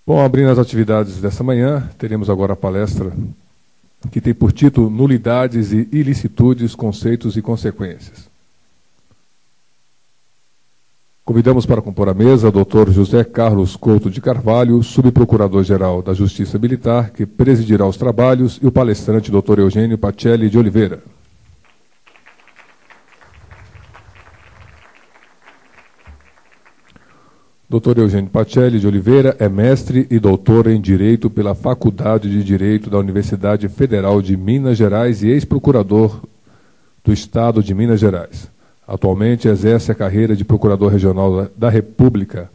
Bom, abrindo as atividades dessa manhã, teremos agora a palestra que tem por título Nulidades e Ilicitudes, Conceitos e Consequências. Convidamos para compor a mesa o Dr. José Carlos Couto de Carvalho, subprocurador-geral da Justiça Militar, que presidirá os trabalhos, e o palestrante Dr. Eugênio Pacelli de Oliveira. Dr. Eugênio Pacelli de Oliveira é mestre e doutor em Direito pela Faculdade de Direito da Universidade Federal de Minas Gerais e ex-procurador do Estado de Minas Gerais. Atualmente exerce a carreira de Procurador Regional da República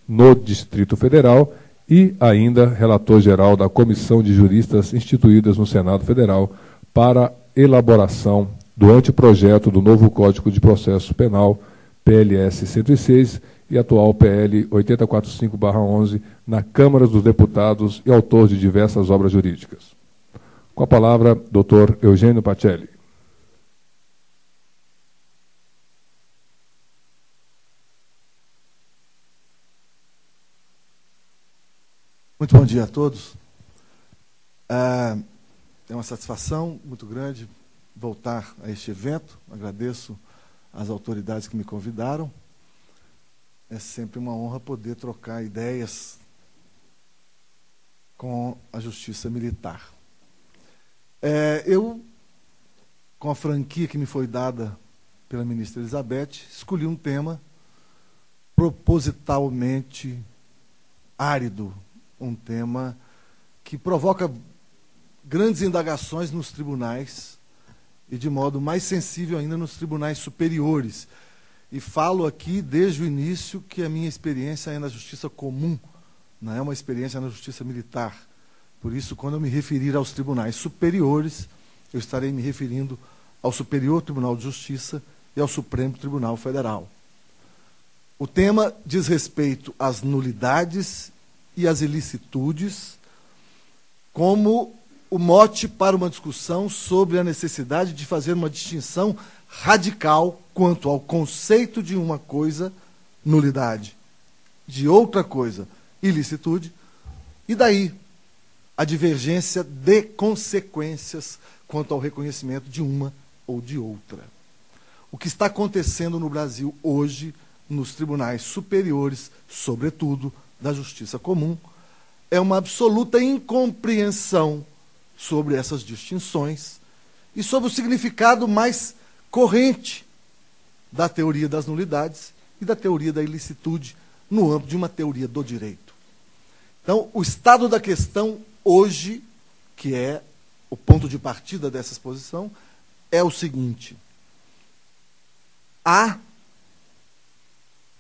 no Distrito Federal e ainda relator-geral da Comissão de Juristas instituídas no Senado Federal para elaboração do anteprojeto do novo Código de Processo Penal, PLS 106, e atual PL 8045/11, na Câmara dos Deputados e autor de diversas obras jurídicas. Com a palavra, Dr. Eugênio Pacelli. Muito bom dia a todos. É uma satisfação muito grande voltar a este evento. Agradeço às autoridades que me convidaram. É sempre uma honra poder trocar ideias com a Justiça Militar. Eu, com a franquia que me foi dada pela ministra Elizabeth, escolhi um tema propositalmente árido, um tema que provoca grandes indagações nos tribunais e, de modo mais sensível ainda, nos tribunais superiores. E falo aqui, desde o início, que a minha experiência é na justiça comum, não é uma experiência na justiça militar. Por isso, quando eu me referir aos tribunais superiores, eu estarei me referindo ao Superior Tribunal de Justiça e ao Supremo Tribunal Federal. O tema diz respeito às nulidades e às ilicitudes, como o mote para uma discussão sobre a necessidade de fazer uma distinção radical quanto ao conceito de uma coisa, nulidade, de outra coisa, ilicitude, e daí a divergência de consequências quanto ao reconhecimento de uma ou de outra. O que está acontecendo no Brasil hoje, nos tribunais superiores, sobretudo da justiça comum, é uma absoluta incompreensão sobre essas distinções e sobre o significado mais corrente da teoria das nulidades e da teoria da ilicitude no âmbito de uma teoria do direito. Então, o estado da questão hoje, que é o ponto de partida dessa exposição, é o seguinte: há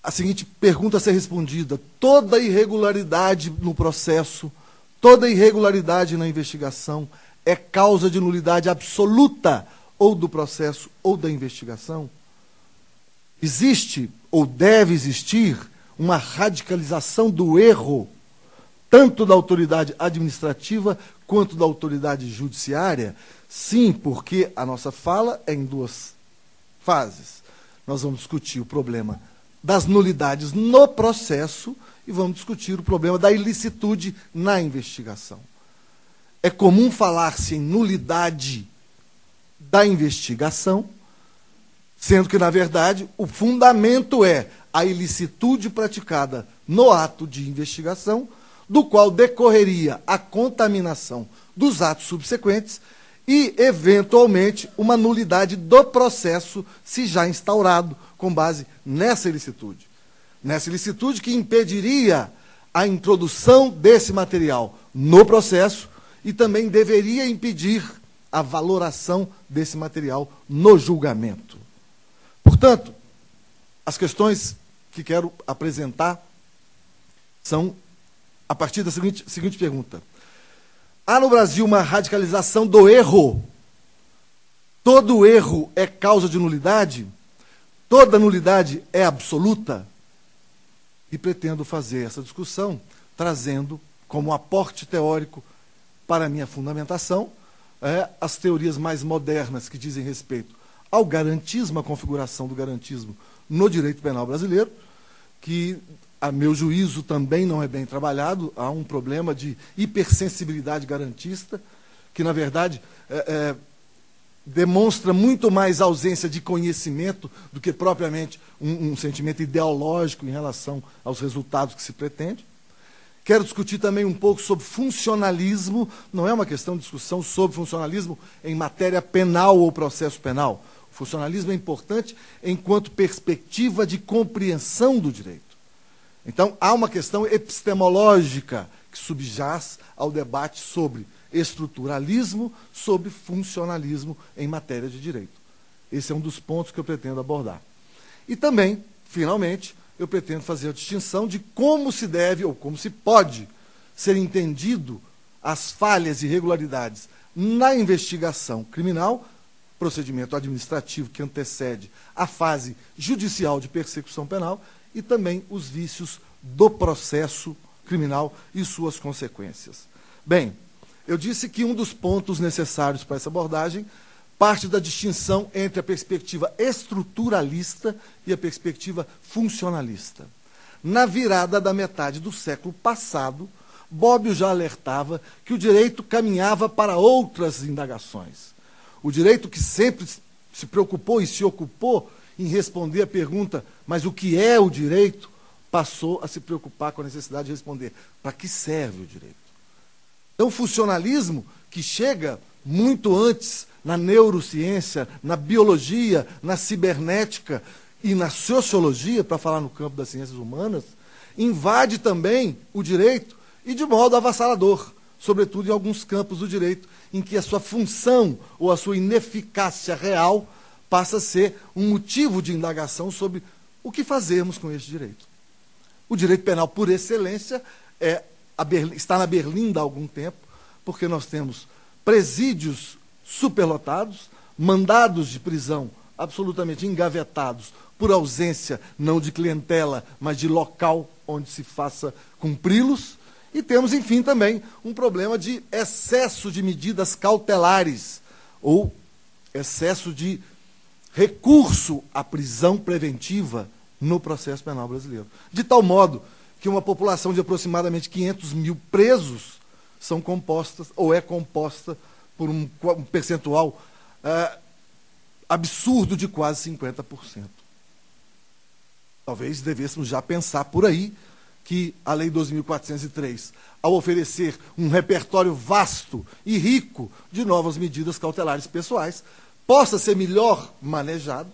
a seguinte pergunta a ser respondida: toda irregularidade no processo, toda irregularidade na investigação é causa de nulidade absoluta ou do processo ou da investigação? Existe ou deve existir uma radicalização do erro, tanto da autoridade administrativa quanto da autoridade judiciária? Sim, porque a nossa fala é em duas fases. Nós vamos discutir o problema das nulidades no processo e vamos discutir o problema da ilicitude na investigação. É comum falar-se em nulidade da investigação, sendo que, na verdade, o fundamento é a ilicitude praticada no ato de investigação, do qual decorreria a contaminação dos atos subsequentes e, eventualmente, uma nulidade do processo, se já instaurado, com base nessa ilicitude. Nessa ilicitude que impediria a introdução desse material no processo e também deveria impedir a valoração desse material no julgamento. Portanto, as questões que quero apresentar são a partir da seguinte pergunta: há no Brasil uma radicalização do erro? Todo erro é causa de nulidade? Toda nulidade é absoluta? E pretendo fazer essa discussão trazendo como aporte teórico para a minha fundamentação as teorias mais modernas que dizem respeito ao garantismo, à configuração do garantismo no direito penal brasileiro, que a meu juízo, também não é bem trabalhado. Há um problema de hipersensibilidade garantista, que, na verdade, demonstra muito mais ausência de conhecimento do que propriamente um sentimento ideológico em relação aos resultados que se pretende. Quero discutir também um pouco sobre funcionalismo. Não é uma questão de discussão sobre funcionalismo em matéria penal ou processo penal. O funcionalismo é importante enquanto perspectiva de compreensão do direito. Então, há uma questão epistemológica que subjaz ao debate sobre estruturalismo, sobre funcionalismo em matéria de direito. Esse é um dos pontos que eu pretendo abordar. E também, finalmente, eu pretendo fazer a distinção de como se deve ou como se pode ser entendido as falhas e irregularidades na investigação criminal, procedimento administrativo que antecede a fase judicial de persecução penal, e também os vícios do processo criminal e suas consequências. Bem, eu disse que um dos pontos necessários para essa abordagem parte da distinção entre a perspectiva estruturalista e a perspectiva funcionalista. Na virada da metade do século passado, Bobbio já alertava que o direito caminhava para outras indagações. O direito, que sempre se preocupou e se ocupou em responder a pergunta, mas o que é o direito, passou a se preocupar com a necessidade de responder, para que serve o direito? Então, o funcionalismo, que chega muito antes na neurociência, na biologia, na cibernética e na sociologia, para falar no campo das ciências humanas, invade também o direito e de modo avassalador, sobretudo em alguns campos do direito, em que a sua função ou a sua ineficácia real passa a ser um motivo de indagação sobre o que fazermos com este direito. O direito penal, por excelência, está na berlinda há algum tempo, porque nós temos presídios superlotados, mandados de prisão absolutamente engavetados por ausência não de clientela, mas de local onde se faça cumpri-los, e temos, enfim, também um problema de excesso de medidas cautelares ou excesso de recurso à prisão preventiva no processo penal brasileiro. De tal modo que uma população de aproximadamente 500 mil presos são compostas, ou é composta, por um percentual absurdo de quase 50%. Talvez devêssemos já pensar por aí que a Lei 12.403, ao oferecer um repertório vasto e rico de novas medidas cautelares pessoais, possa ser melhor manejado,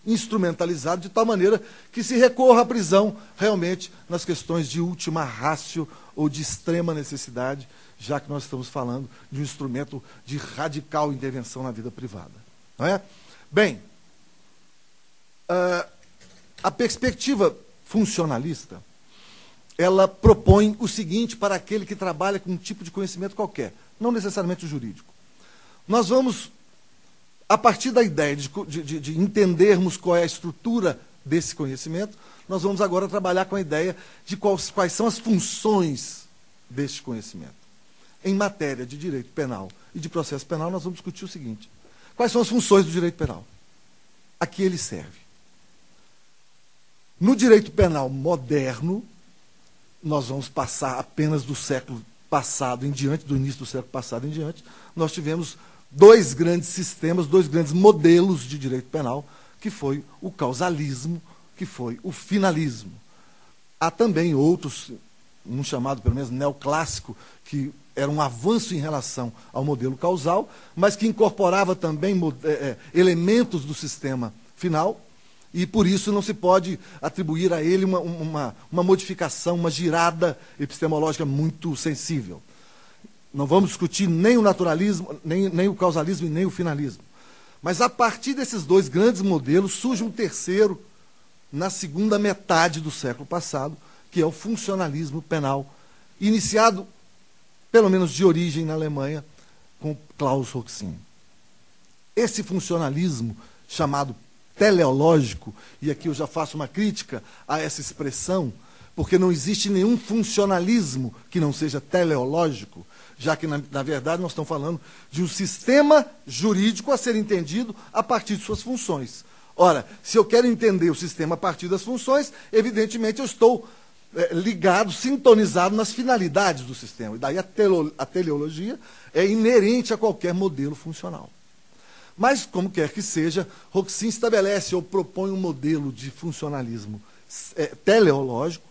instrumentalizado, de tal maneira que se recorra à prisão realmente nas questões de última ratio ou de extrema necessidade, já que nós estamos falando de um instrumento de radical intervenção na vida privada. Não é? Bem, a perspectiva funcionalista, ela propõe o seguinte para aquele que trabalha com um tipo de conhecimento qualquer, não necessariamente o jurídico. Nós vamos, a partir da ideia de entendermos qual é a estrutura desse conhecimento, nós vamos agora trabalhar com a ideia de quais são as funções deste conhecimento. Em matéria de direito penal e de processo penal, nós vamos discutir o seguinte: quais são as funções do direito penal? A que ele serve? No direito penal moderno, nós vamos passar apenas do século passado em diante, do início do século passado em diante, nós tivemos dois grandes sistemas, dois grandes modelos de direito penal, que foi o causalismo, que foi o finalismo. Há também outros, um chamado pelo menos neoclássico, que era um avanço em relação ao modelo causal, mas que incorporava também elementos do sistema final, e por isso não se pode atribuir a ele uma modificação, uma girada epistemológica muito sensível. Não vamos discutir nem o naturalismo, nem o causalismo e nem o finalismo. Mas a partir desses dois grandes modelos surge um terceiro na segunda metade do século passado, que é o funcionalismo penal, iniciado, pelo menos de origem na Alemanha, com Klaus Roxin. Esse funcionalismo, chamado teleológico, e aqui eu já faço uma crítica a essa expressão, porque não existe nenhum funcionalismo que não seja teleológico, já que, na verdade, nós estamos falando de um sistema jurídico a ser entendido a partir de suas funções. Ora, se eu quero entender o sistema a partir das funções, evidentemente eu estou ligado, sintonizado nas finalidades do sistema. E daí a teleologia é inerente a qualquer modelo funcional. Mas, como quer que seja, Roxin estabelece ou propõe um modelo de funcionalismo teleológico,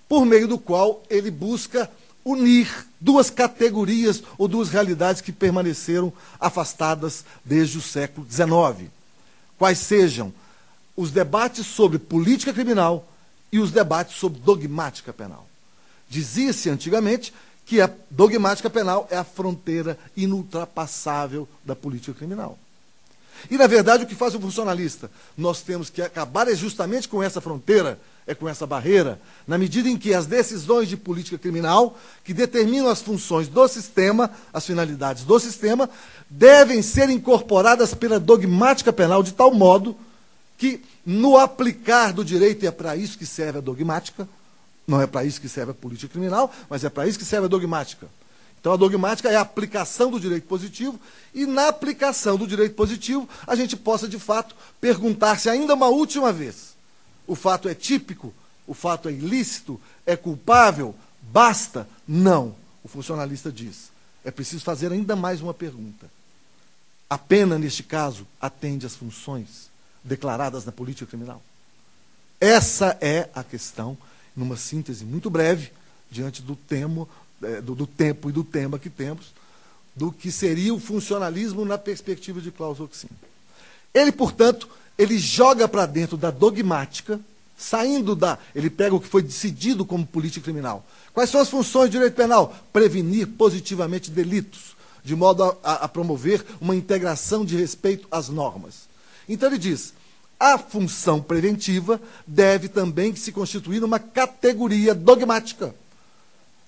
por meio do qual ele busca unir duas categorias ou duas realidades que permaneceram afastadas desde o século XIX. Quais sejam os debates sobre política criminal e os debates sobre dogmática penal. Dizia-se antigamente que a dogmática penal é a fronteira inultrapassável da política criminal. E, na verdade, o que faz o funcionalista? Nós temos que acabar justamente com essa fronteira, com essa barreira, na medida em que as decisões de política criminal, que determinam as funções do sistema, as finalidades do sistema, devem ser incorporadas pela dogmática penal de tal modo que, no aplicar do direito, e é para isso que serve a dogmática, não é para isso que serve a política criminal, mas é para isso que serve a dogmática. Então, a dogmática é a aplicação do direito positivo, e na aplicação do direito positivo, a gente possa, de fato, perguntar-se ainda uma última vez: o fato é típico? O fato é ilícito? É culpável? Basta? Não. O funcionalista diz: é preciso fazer ainda mais uma pergunta. A pena, neste caso, atende às funções declaradas na política criminal? Essa é a questão, numa síntese muito breve, diante do tempo e do tema que temos, do que seria o funcionalismo na perspectiva de Klaus Roxin. Ele, portanto, ele joga para dentro da dogmática, ele pega o que foi decidido como política criminal. Quais são as funções do direito penal? Prevenir positivamente delitos, de modo a promover uma integração de respeito às normas. Então ele diz: a função preventiva deve também se constituir numa categoria dogmática,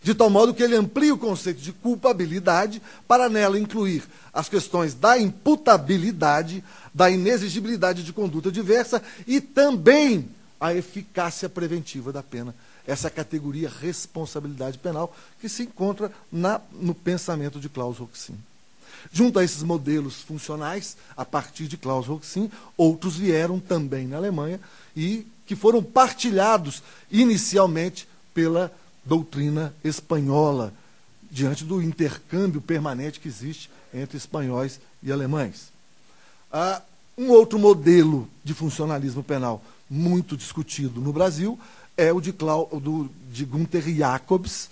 de tal modo que ele amplia o conceito de culpabilidade para nela incluir as questões da imputabilidade, da inexigibilidade de conduta diversa e também a eficácia preventiva da pena. Essa categoria responsabilidade penal que se encontra no pensamento de Klaus Roxin. Junto a esses modelos funcionais, a partir de Klaus Roxin, outros vieram também na Alemanha e que foram partilhados inicialmente pela doutrina espanhola, diante do intercâmbio permanente que existe entre espanhóis e alemães. Um outro modelo de funcionalismo penal muito discutido no Brasil é o de Gunther Jacobs,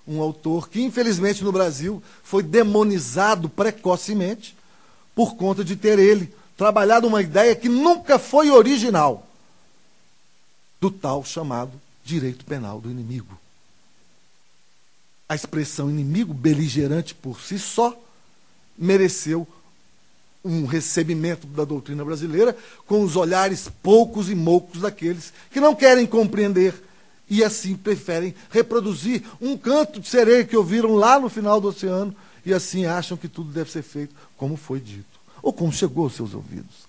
um autor que, infelizmente, no Brasil foi demonizado precocemente por conta de ter ele trabalhado uma ideia que nunca foi original, do tal chamado direito penal do inimigo. A expressão inimigo beligerante por si só mereceu um recebimento da doutrina brasileira com os olhares poucos e moucos daqueles que não querem compreender e assim preferem reproduzir um canto de sereia que ouviram lá no final do oceano e assim acham que tudo deve ser feito como foi dito, ou como chegou aos seus ouvidos.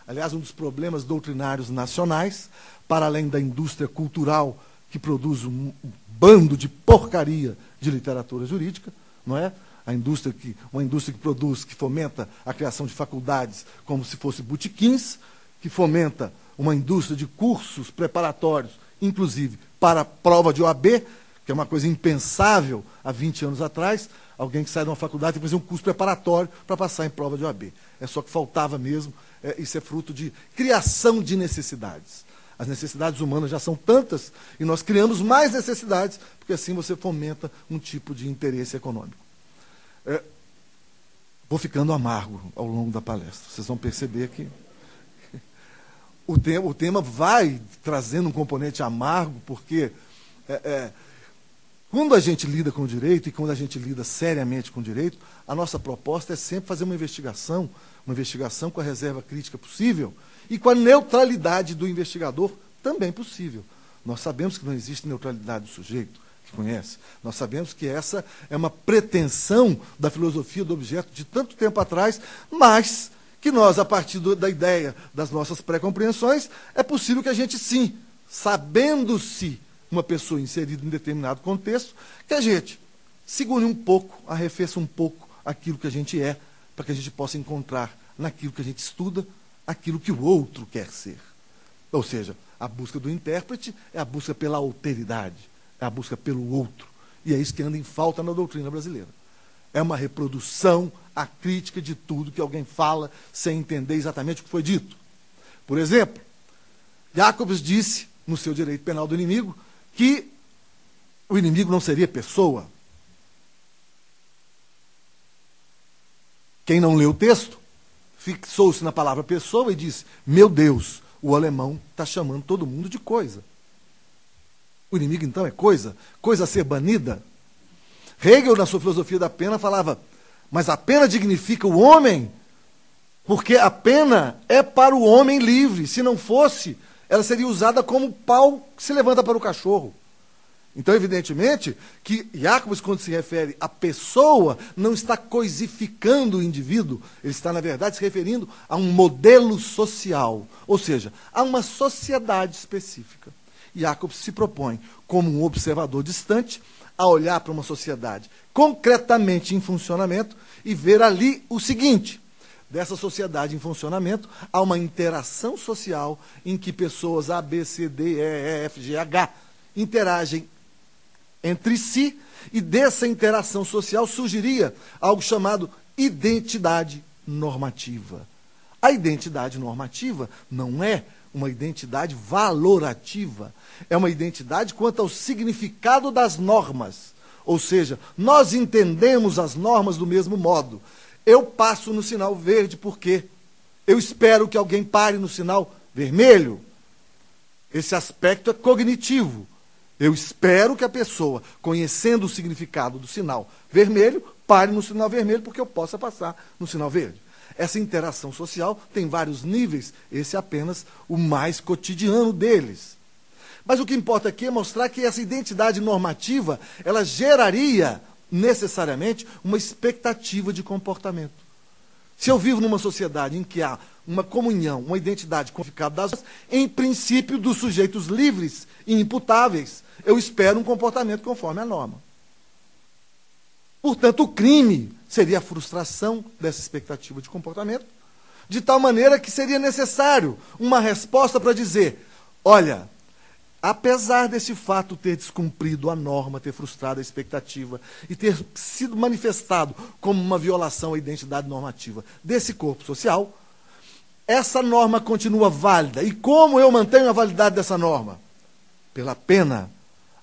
Aliás, um dos problemas doutrinários nacionais, para além da indústria cultural que produz um bando de porcaria de literatura jurídica, não é? Uma indústria que produz, que fomenta a criação de faculdades como se fossem botequins, que fomenta uma indústria de cursos preparatórios, inclusive para a prova de OAB, que é uma coisa impensável há 20 anos atrás, alguém que sai de uma faculdade tem que fazer um curso preparatório para passar em prova de OAB. É só que faltava mesmo, isso é fruto de criação de necessidades. As necessidades humanas já são tantas e nós criamos mais necessidades, porque assim você fomenta um tipo de interesse econômico. Vou ficando amargo ao longo da palestra. Vocês vão perceber que o tema vai trazendo um componente amargo, porque quando a gente lida com o direito, e quando a gente lida seriamente com o direito, a nossa proposta é sempre fazer uma investigação com a reserva crítica possível e com a neutralidade do investigador também possível. Nós sabemos que não existe neutralidade do sujeito que conhece. Nós sabemos que essa é uma pretensão da filosofia do objeto de tanto tempo atrás, mas que nós, a partir da ideia das nossas pré-compreensões, é possível que a gente, sim, sabendo-se uma pessoa inserida em determinado contexto, que a gente segure um pouco, arrefeça um pouco aquilo que a gente é, para que a gente possa encontrar naquilo que a gente estuda, aquilo que o outro quer ser. Ou seja, a busca do intérprete é a busca pela alteridade, é a busca pelo outro. E é isso que anda em falta na doutrina brasileira. É uma reprodução acrítica de tudo que alguém fala sem entender exatamente o que foi dito. Por exemplo, Jacobs disse, no seu Direito Penal do Inimigo, que o inimigo não seria pessoa. Quem não leu o texto, fixou-se na palavra pessoa e disse, meu Deus, o alemão está chamando todo mundo de coisa. O inimigo, então, é coisa a ser banida. Hegel, na sua filosofia da pena, falava, mas a pena dignifica o homem, porque a pena é para o homem livre. Se não fosse, ela seria usada como pau que se levanta para o cachorro. Então, evidentemente, que Jacobs, quando se refere à pessoa, não está coisificando o indivíduo, ele está, na verdade, se referindo a um modelo social, ou seja, a uma sociedade específica. Jacobs se propõe, como um observador distante, a olhar para uma sociedade concretamente em funcionamento e ver ali o seguinte: dessa sociedade em funcionamento, há uma interação social em que pessoas A, B, C, D, E, F, G, H interagem entre si, e dessa interação social surgiria algo chamado identidade normativa. A identidade normativa não é uma identidade valorativa, é uma identidade quanto ao significado das normas. Ou seja, nós entendemos as normas do mesmo modo. Eu passo no sinal verde porque eu espero que alguém pare no sinal vermelho. Esse aspecto é cognitivo. Eu espero que a pessoa, conhecendo o significado do sinal vermelho, pare no sinal vermelho porque eu possa passar no sinal verde. Essa interação social tem vários níveis, esse é apenas o mais cotidiano deles. Mas o que importa aqui é mostrar que essa identidade normativa, ela geraria necessariamente uma expectativa de comportamento. Se eu vivo numa sociedade em que há uma comunhão, uma identidade codificada das normas, em princípio dos sujeitos livres e imputáveis, eu espero um comportamento conforme a norma. Portanto, o crime seria a frustração dessa expectativa de comportamento, de tal maneira que seria necessário uma resposta para dizer, olha, apesar desse fato ter descumprido a norma, ter frustrado a expectativa e ter sido manifestado como uma violação à identidade normativa desse corpo social, essa norma continua válida. E como eu mantenho a validade dessa norma? Pela pena.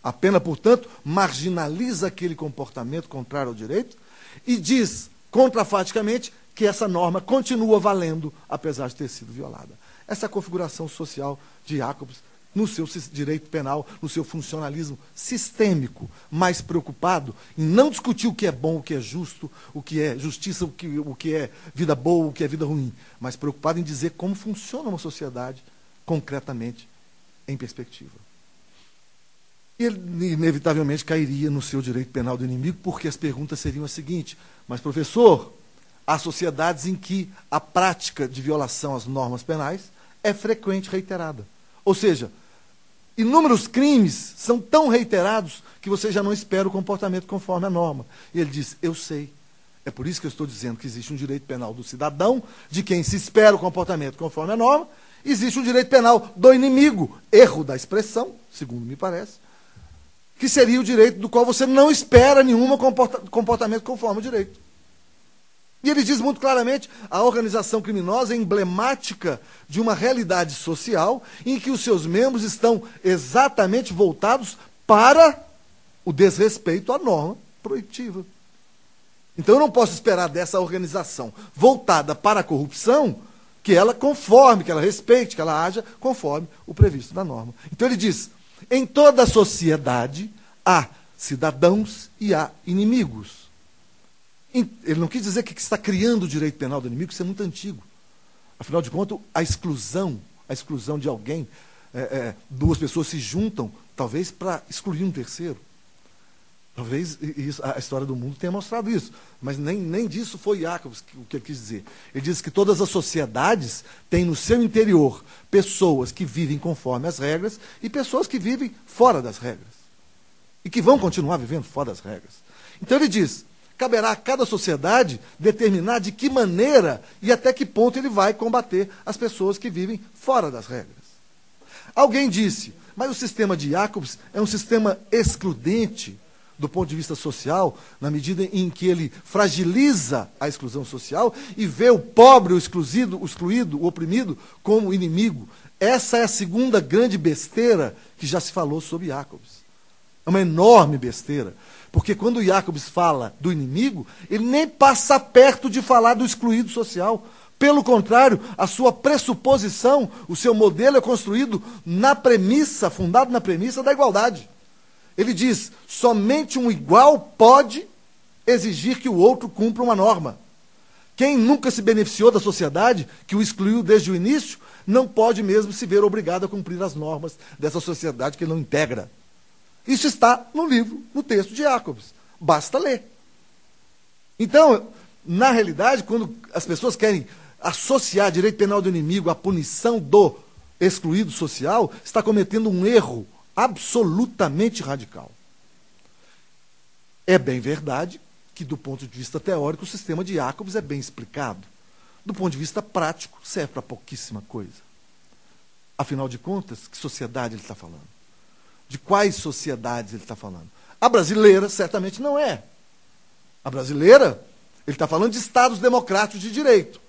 A pena, portanto, marginaliza aquele comportamento contrário ao direito e diz, contrafaticamente, que essa norma continua valendo, apesar de ter sido violada. Essa é a configuração social de Jacobs no seu direito penal, no seu funcionalismo sistêmico, mais preocupado em não discutir o que é bom, o que é justo, o que é justiça, o que é vida boa, o que é vida ruim, mas preocupado em dizer como funciona uma sociedade concretamente em perspectiva. E ele inevitavelmente cairia no seu direito penal do inimigo, porque as perguntas seriam as seguintes, mas professor, há sociedades em que a prática de violação às normas penais é frequente e reiterada. Ou seja, inúmeros crimes são tão reiterados que você já não espera o comportamento conforme a norma. E ele diz, eu sei. É por isso que eu estou dizendo que existe um direito penal do cidadão, de quem se espera o comportamento conforme a norma, existe um direito penal do inimigo, erro da expressão, segundo me parece, que seria o direito do qual você não espera nenhum comportamento conforme o direito. E ele diz muito claramente, a organização criminosa é emblemática de uma realidade social em que os seus membros estão exatamente voltados para o desrespeito à norma proibitiva. Então eu não posso esperar dessa organização voltada para a corrupção que ela conforme, que ela respeite, que ela haja conforme o previsto na norma. Então ele diz, em toda a sociedade há cidadãos e há inimigos. Ele não quis dizer que está criando o direito penal do inimigo, isso é muito antigo. Afinal de contas, a exclusão de alguém, duas pessoas se juntam, talvez para excluir um terceiro. Talvez a história do mundo tenha mostrado isso, mas nem disso foi Jacobs o que ele quis dizer. Ele diz que todas as sociedades têm no seu interior pessoas que vivem conforme as regras e pessoas que vivem fora das regras. E que vão continuar vivendo fora das regras. Então ele diz, caberá a cada sociedade determinar de que maneira e até que ponto ele vai combater as pessoas que vivem fora das regras. Alguém disse, mas o sistema de Jacobs é um sistema excludente do ponto de vista social, na medida em que ele fragiliza a exclusão social e vê o pobre, o excluído, o oprimido como inimigo. Essa é a segunda grande besteira que já se falou sobre Jacobs. É uma enorme besteira, porque quando Jacobs fala do inimigo, ele nem passa perto de falar do excluído social. Pelo contrário, a sua pressuposição, o seu modelo é construído na premissa, fundado na premissa da igualdade. Ele diz, somente um igual pode exigir que o outro cumpra uma norma. Quem nunca se beneficiou da sociedade, que o excluiu desde o início, não pode mesmo se ver obrigado a cumprir as normas dessa sociedade que ele não integra. Isso está no livro, no texto de Jacobs. Basta ler. Então, na realidade, quando as pessoas querem associar direito penal do inimigo à punição do excluído social, está cometendo um erro absolutamente radical. É bem verdade que, do ponto de vista teórico, o sistema de Jacobs é bem explicado. Do ponto de vista prático, serve para pouquíssima coisa. Afinal de contas, que sociedade ele está falando? De quais sociedades ele está falando? A brasileira, certamente, não é. A brasileira, ele está falando de estados democráticos de direito,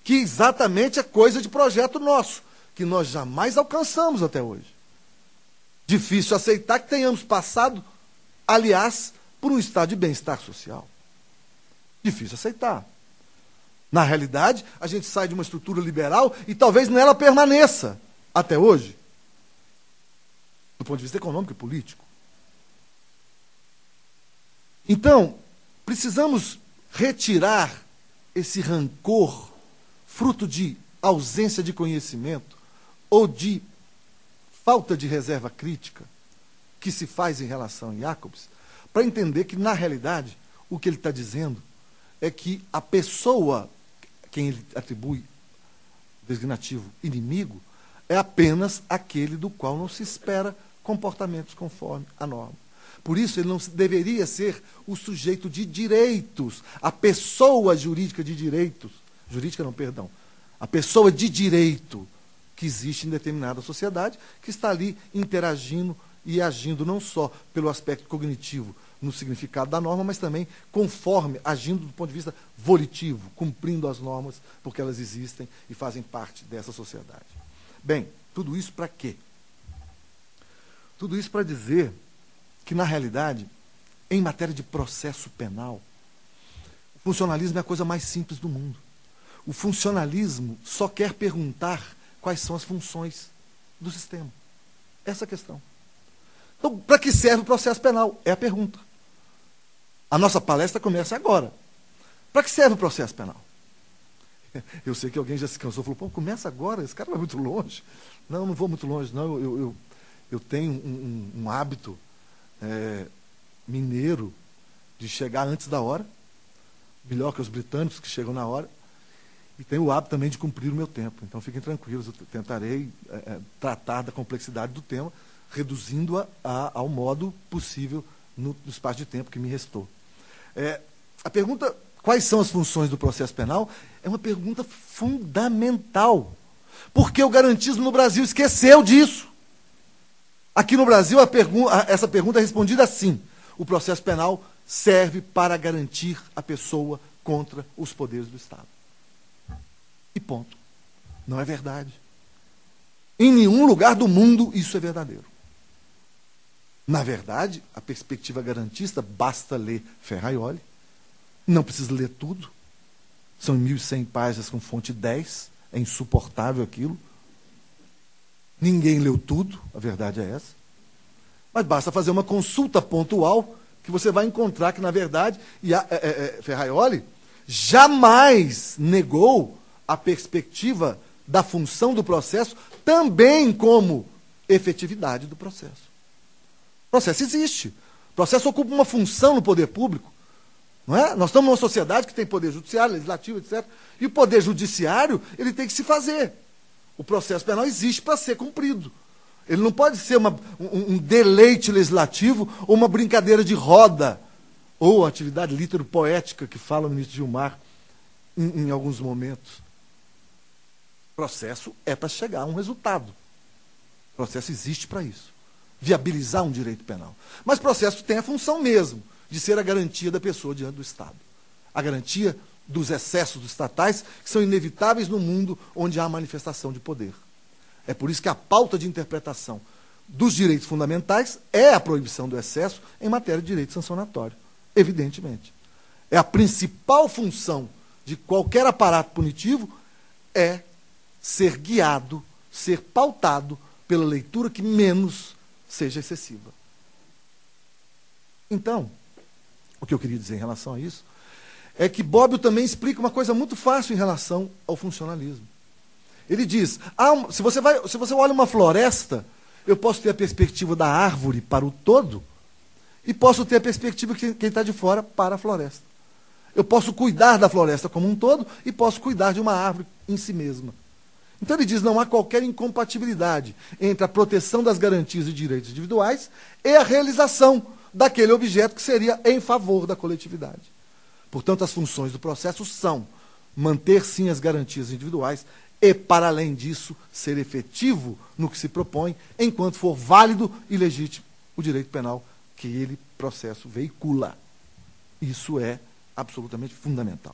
que exatamente é coisa de projeto nosso, que nós jamais alcançamos até hoje. Difícil aceitar que tenhamos passado, aliás, por um estado de bem-estar social. Difícil aceitar. Na realidade, a gente sai de uma estrutura liberal e talvez nela permaneça até hoje, do ponto de vista econômico e político. Então, precisamos retirar esse rancor, fruto de ausência de conhecimento ou de falta de reserva crítica que se faz em relação a Jacobs, para entender que, na realidade, o que ele está dizendo é que a pessoa, quem ele atribui designativo inimigo, é apenas aquele do qual não se espera comportamentos conforme a norma. Por isso, ele não deveria ser o sujeito de direitos, a pessoa jurídica de direitos, jurídica não, perdão, a pessoa de direito que existe em determinada sociedade, que está ali interagindo e agindo não só pelo aspecto cognitivo, no significado da norma, mas também conforme, agindo do ponto de vista volitivo, cumprindo as normas, porque elas existem e fazem parte dessa sociedade. Bem, tudo isso para quê? Tudo isso para dizer que, na realidade, em matéria de processo penal, o funcionalismo é a coisa mais simples do mundo. O funcionalismo só quer perguntar quais são as funções do sistema. Essa é a questão. Então, para que serve o processo penal? É a pergunta. A nossa palestra começa agora. Para que serve o processo penal? Eu sei que alguém já se cansou e falou, pô, começa agora, esse cara vai muito longe. Não, não vou muito longe, não. Eu tenho um hábito mineiro de chegar antes da hora, melhor que os britânicos que chegam na hora, e tenho o hábito também de cumprir o meu tempo. Então fiquem tranquilos, eu tentarei tratar da complexidade do tema, reduzindo-a ao modo possível no espaço de tempo que me restou. A pergunta, quais são as funções do processo penal, é uma pergunta fundamental, porque o garantismo no Brasil esqueceu disso. Aqui no Brasil, essa pergunta é respondida assim: o processo penal serve para garantir a pessoa contra os poderes do Estado. E ponto. Não é verdade. Em nenhum lugar do mundo isso é verdadeiro. Na verdade, a perspectiva garantista, basta ler Ferraioli, não precisa ler tudo, são 1.100 páginas com fonte 10, é insuportável aquilo. Ninguém leu tudo, a verdade é essa. Mas basta fazer uma consulta pontual que você vai encontrar que, na verdade, Ferraioli jamais negou a perspectiva da função do processo também como efetividade do processo. O processo existe. O processo ocupa uma função no poder público. Não é? Nós estamos numa sociedade que tem poder judiciário, legislativo, etc. E o poder judiciário, ele tem que se fazer. O processo penal existe para ser cumprido. Ele não pode ser um deleite legislativo ou uma brincadeira de roda, ou atividade litero-poética que fala o ministro Gilmar em alguns momentos. O processo é para chegar a um resultado. O processo existe para isso, viabilizar um direito penal. Mas o processo tem a função mesmo de ser a garantia da pessoa diante do Estado. A garantia dos excessos estatais que são inevitáveis no mundo onde há manifestação de poder. É por isso que a pauta de interpretação dos direitos fundamentais é a proibição do excesso em matéria de direito sancionatório, evidentemente. É a principal função de qualquer aparato punitivo é ser guiado, ser pautado pela leitura que menos seja excessiva. Então, o que eu queria dizer em relação a isso é que Bobbio também explica uma coisa muito fácil em relação ao funcionalismo. Ele diz, se você olha uma floresta, eu posso ter a perspectiva da árvore para o todo e posso ter a perspectiva de quem está de fora para a floresta. Eu posso cuidar da floresta como um todo e posso cuidar de uma árvore em si mesma. Então ele diz, não há qualquer incompatibilidade entre a proteção das garantias e direitos individuais e a realização daquele objeto que seria em favor da coletividade. Portanto, as funções do processo são manter, sim, as garantias individuais e, para além disso, ser efetivo no que se propõe, enquanto for válido e legítimo o direito penal que ele, processo, veicula. Isso é absolutamente fundamental.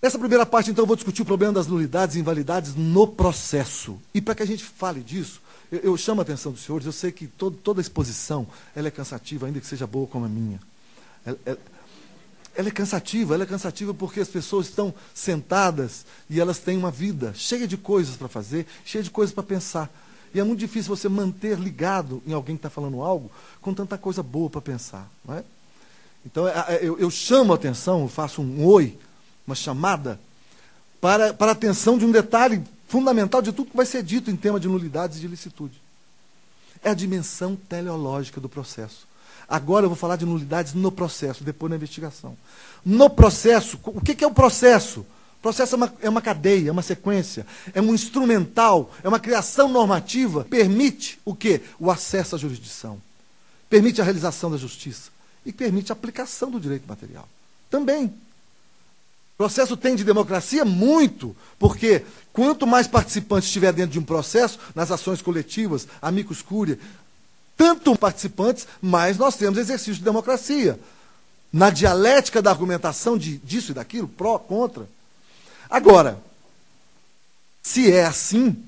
Nessa primeira parte, então, eu vou discutir o problema das nulidades e invalidades no processo. E para que a gente fale disso, eu chamo a atenção dos senhores, eu sei que toda exposição ela é cansativa, ainda que seja boa como a minha. Ela é cansativa porque as pessoas estão sentadas e elas têm uma vida cheia de coisas para fazer, cheia de coisas para pensar. E é muito difícil você manter ligado em alguém que está falando algo com tanta coisa boa para pensar. Não é? Então, eu chamo a atenção, eu faço um oi, uma chamada, para a atenção de um detalhe fundamental de tudo que vai ser dito em tema de nulidades e de ilicitude. É a dimensão teleológica do processo. Agora eu vou falar de nulidades no processo, depois na investigação. No processo, o que é o processo? O processo é uma cadeia, é uma sequência, é um instrumental, é uma criação normativa, permite o quê? O acesso à jurisdição, permite a realização da justiça e permite a aplicação do direito material. Também. O processo tem de democracia muito, porque quanto mais participantes estiver dentro de um processo, nas ações coletivas, amicus curiae, tanto participantes, mais nós temos exercício de democracia. Na dialética da argumentação disso e daquilo, pró, contra. Agora, se é assim,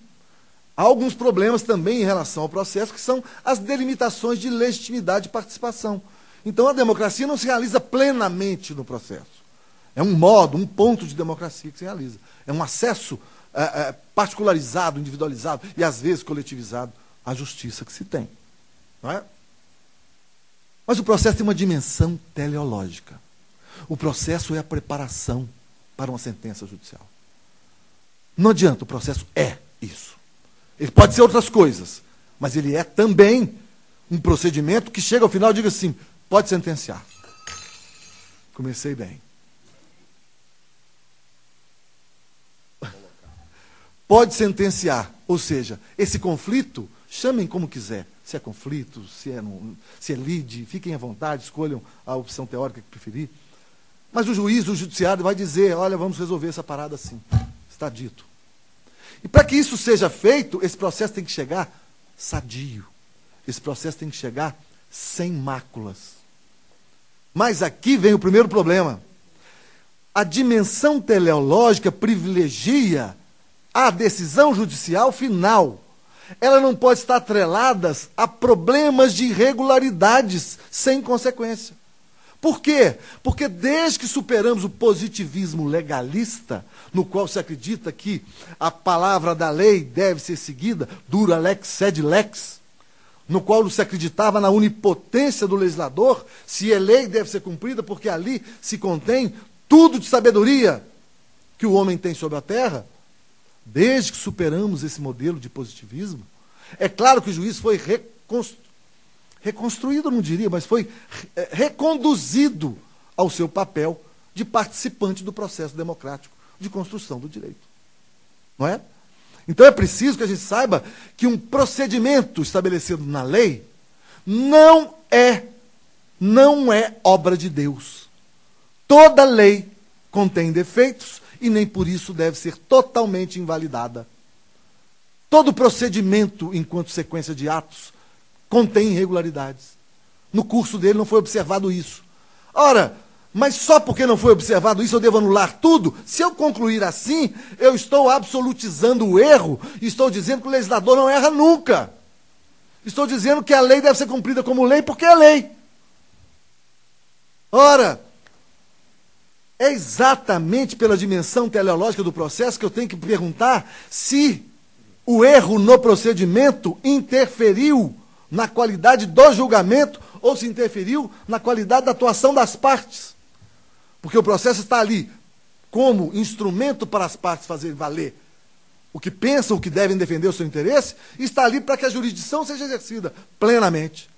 há alguns problemas também em relação ao processo, que são as delimitações de legitimidade e participação. Então, a democracia não se realiza plenamente no processo. É um modo, um ponto de democracia que se realiza. É um acesso particularizado, individualizado e, às vezes, coletivizado à justiça que se tem. Não é? Mas o processo tem uma dimensão teleológica. O processo é a preparação para uma sentença judicial. Não adianta, o processo é isso. Ele pode ser outras coisas, mas ele é também um procedimento que chega ao final e diga assim, pode sentenciar. Comecei bem. Pode sentenciar, ou seja, esse conflito, chamem como quiser, se é conflito, se é lide, fiquem à vontade, escolham a opção teórica que preferir. Mas o juiz, o judiciário vai dizer, olha, vamos resolver essa parada assim. Está dito. E para que isso seja feito, esse processo tem que chegar sadio. Esse processo tem que chegar sem máculas. Mas aqui vem o primeiro problema. A dimensão teleológica privilegia a decisão judicial final. Ela não pode estar atrelada a problemas de irregularidades sem consequência. Por quê? Porque desde que superamos o positivismo legalista, no qual se acredita que a palavra da lei deve ser seguida, dura lex sed lex, no qual se acreditava na onipotência do legislador, se é lei deve ser cumprida, porque ali se contém tudo de sabedoria que o homem tem sobre a terra. Desde que superamos esse modelo de positivismo, é claro que o juiz foi reconstruído, não diria, mas foi reconduzido ao seu papel de participante do processo democrático de construção do direito. Não é? Então é preciso que a gente saiba que um procedimento estabelecido na lei não é obra de Deus. Toda lei contém defeitos e nem por isso deve ser totalmente invalidada. Todo procedimento, enquanto sequência de atos, contém irregularidades. No curso dele não foi observado isso. Ora, mas só porque não foi observado isso eu devo anular tudo? Se eu concluir assim, eu estou absolutizando o erro e estou dizendo que o legislador não erra nunca. Estou dizendo que a lei deve ser cumprida como lei porque é lei. Ora, é exatamente pela dimensão teleológica do processo que eu tenho que perguntar se o erro no procedimento interferiu na qualidade do julgamento ou se interferiu na qualidade da atuação das partes. Porque o processo está ali como instrumento para as partes fazerem valer o que pensam, o que devem defender o seu interesse, e está ali para que a jurisdição seja exercida plenamente.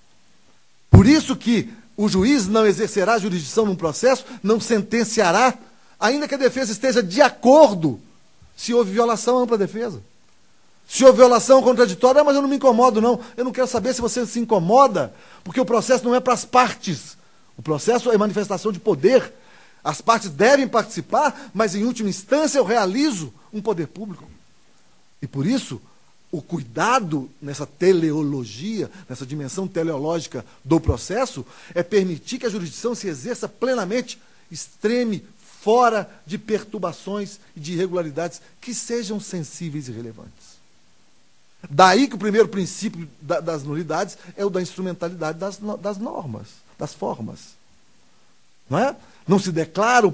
Por isso que o juiz não exercerá a jurisdição num processo, não sentenciará, ainda que a defesa esteja de acordo se houve violação à ampla defesa. Se houve violação contraditória, mas eu não me incomodo, não. Eu não quero saber se você se incomoda, porque o processo não é para as partes. O processo é manifestação de poder. As partes devem participar, mas em última instância eu realizo um poder público. E por isso, o cuidado nessa teleologia, nessa dimensão teleológica do processo, é permitir que a jurisdição se exerça plenamente, extreme, fora de perturbações e de irregularidades que sejam sensíveis e relevantes. Daí que o primeiro princípio das nulidades é o da instrumentalidade das normas, das formas. Não é? Não se declara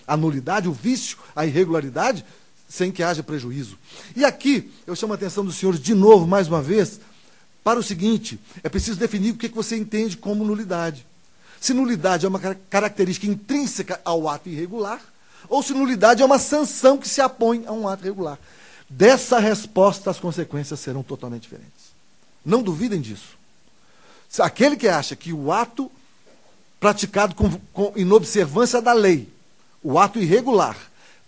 a nulidade, o vício, a irregularidade, sem que haja prejuízo. E aqui, eu chamo a atenção dos senhores, de novo, mais uma vez, para o seguinte: é preciso definir o que você entende como nulidade. Se nulidade é uma característica intrínseca ao ato irregular, ou se nulidade é uma sanção que se apõe a um ato irregular. Dessa resposta, as consequências serão totalmente diferentes. Não duvidem disso. Aquele que acha que o ato praticado com inobservância da lei, o ato irregular,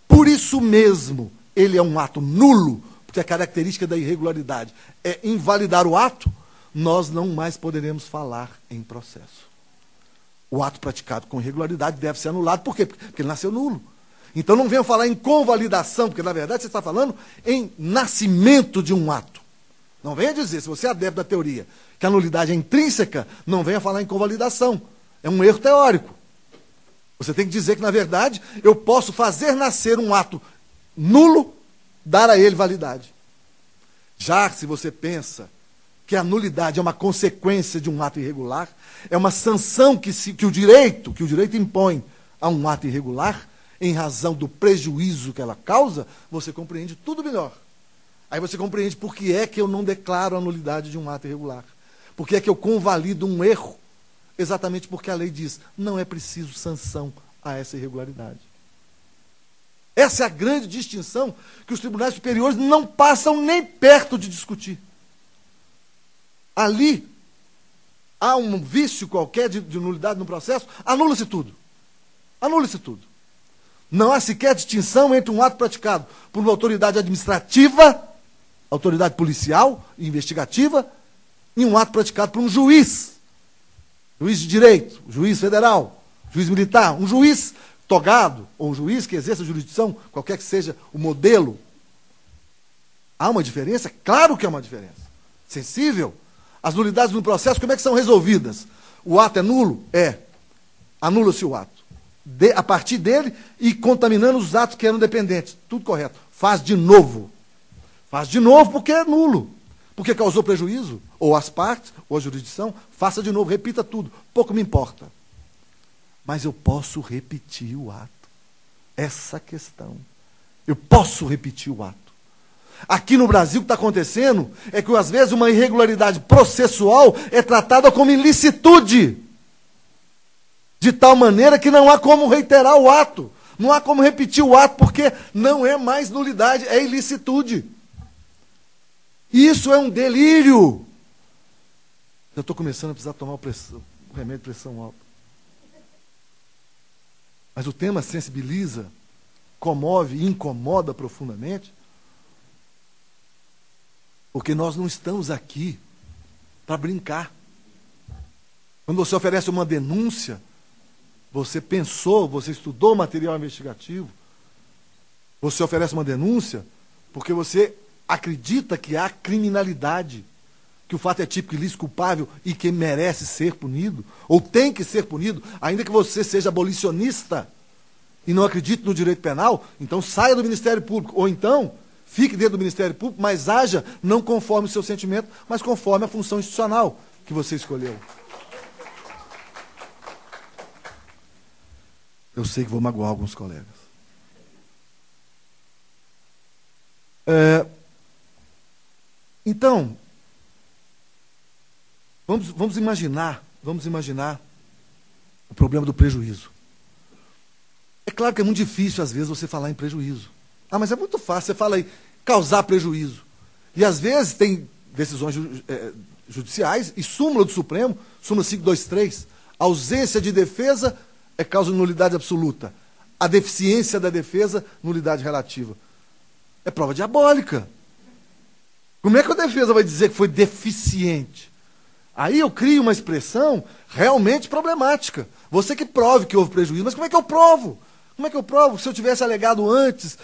por isso mesmo ele é um ato nulo, porque a característica da irregularidade é invalidar o ato, nós não mais poderemos falar em processo. O ato praticado com irregularidade deve ser anulado. Por quê? Porque ele nasceu nulo. Então não venham falar em convalidação, porque na verdade você está falando em nascimento de um ato. Não venha dizer, se você é adepto da teoria, que a nulidade é intrínseca, não venha falar em convalidação. É um erro teórico. Você tem que dizer que, na verdade, eu posso fazer nascer um ato nulo, dar a ele validade. Já se você pensa que a nulidade é uma consequência de um ato irregular, é uma sanção que o direito impõe a um ato irregular, em razão do prejuízo que ela causa, você compreende tudo melhor. Aí você compreende por que é que eu não declaro a nulidade de um ato irregular. Por que é que eu convalido um erro. Exatamente porque a lei diz, não é preciso sanção a essa irregularidade. Essa é a grande distinção que os tribunais superiores não passam nem perto de discutir. Ali, há um vício qualquer de nulidade no processo, anula-se tudo. Anula-se tudo. Não há sequer distinção entre um ato praticado por uma autoridade administrativa, autoridade policial e investigativa, e um ato praticado por um juiz. Juiz de direito, juiz federal, juiz militar, um juiz togado, ou um juiz que exerça jurisdição, qualquer que seja o modelo. Há uma diferença? Claro que há uma diferença. Sensível. As nulidades no processo, como é que são resolvidas? O ato é nulo? É. Anula-se o ato. A partir dele e contaminando os atos que eram dependentes. Tudo correto. Faz de novo. Faz de novo porque é nulo. Porque causou prejuízo, ou às partes, ou à jurisdição, faça de novo, repita tudo. Pouco me importa. Mas eu posso repetir o ato. Essa questão. Eu posso repetir o ato. Aqui no Brasil, o que está acontecendo é que, às vezes, uma irregularidade processual é tratada como ilicitude. De tal maneira que não há como reiterar o ato. Não há como repetir o ato, porque não é mais nulidade, é ilicitude. Isso é um delírio. Eu estou começando a precisar tomar o remédio de pressão alta. Mas o tema sensibiliza, comove e incomoda profundamente, porque nós não estamos aqui para brincar. Quando você oferece uma denúncia, você pensou, você estudou material investigativo, você oferece uma denúncia porque você acredita que há criminalidade, que o fato é típico, ilícito, culpável e que merece ser punido, ou tem que ser punido, ainda que você seja abolicionista e não acredite no direito penal, então saia do Ministério Público, ou então fique dentro do Ministério Público, mas haja não conforme o seu sentimento, mas conforme a função institucional que você escolheu. Eu sei que vou magoar alguns colegas. Então, vamos imaginar o problema do prejuízo. É claro que é muito difícil, às vezes, você falar em prejuízo. Ah, mas é muito fácil, você fala aí, causar prejuízo. E, às vezes, tem decisões judiciais e súmula do Supremo, súmula 523, ausência de defesa é causa de nulidade absoluta. A deficiência da defesa, nulidade relativa. É prova diabólica. Como é que a defesa vai dizer que foi deficiente? Aí eu crio uma expressão realmente problemática. Você que prove que houve prejuízo, mas como é que eu provo? Como é que eu provo? Se eu tivesse alegado antes,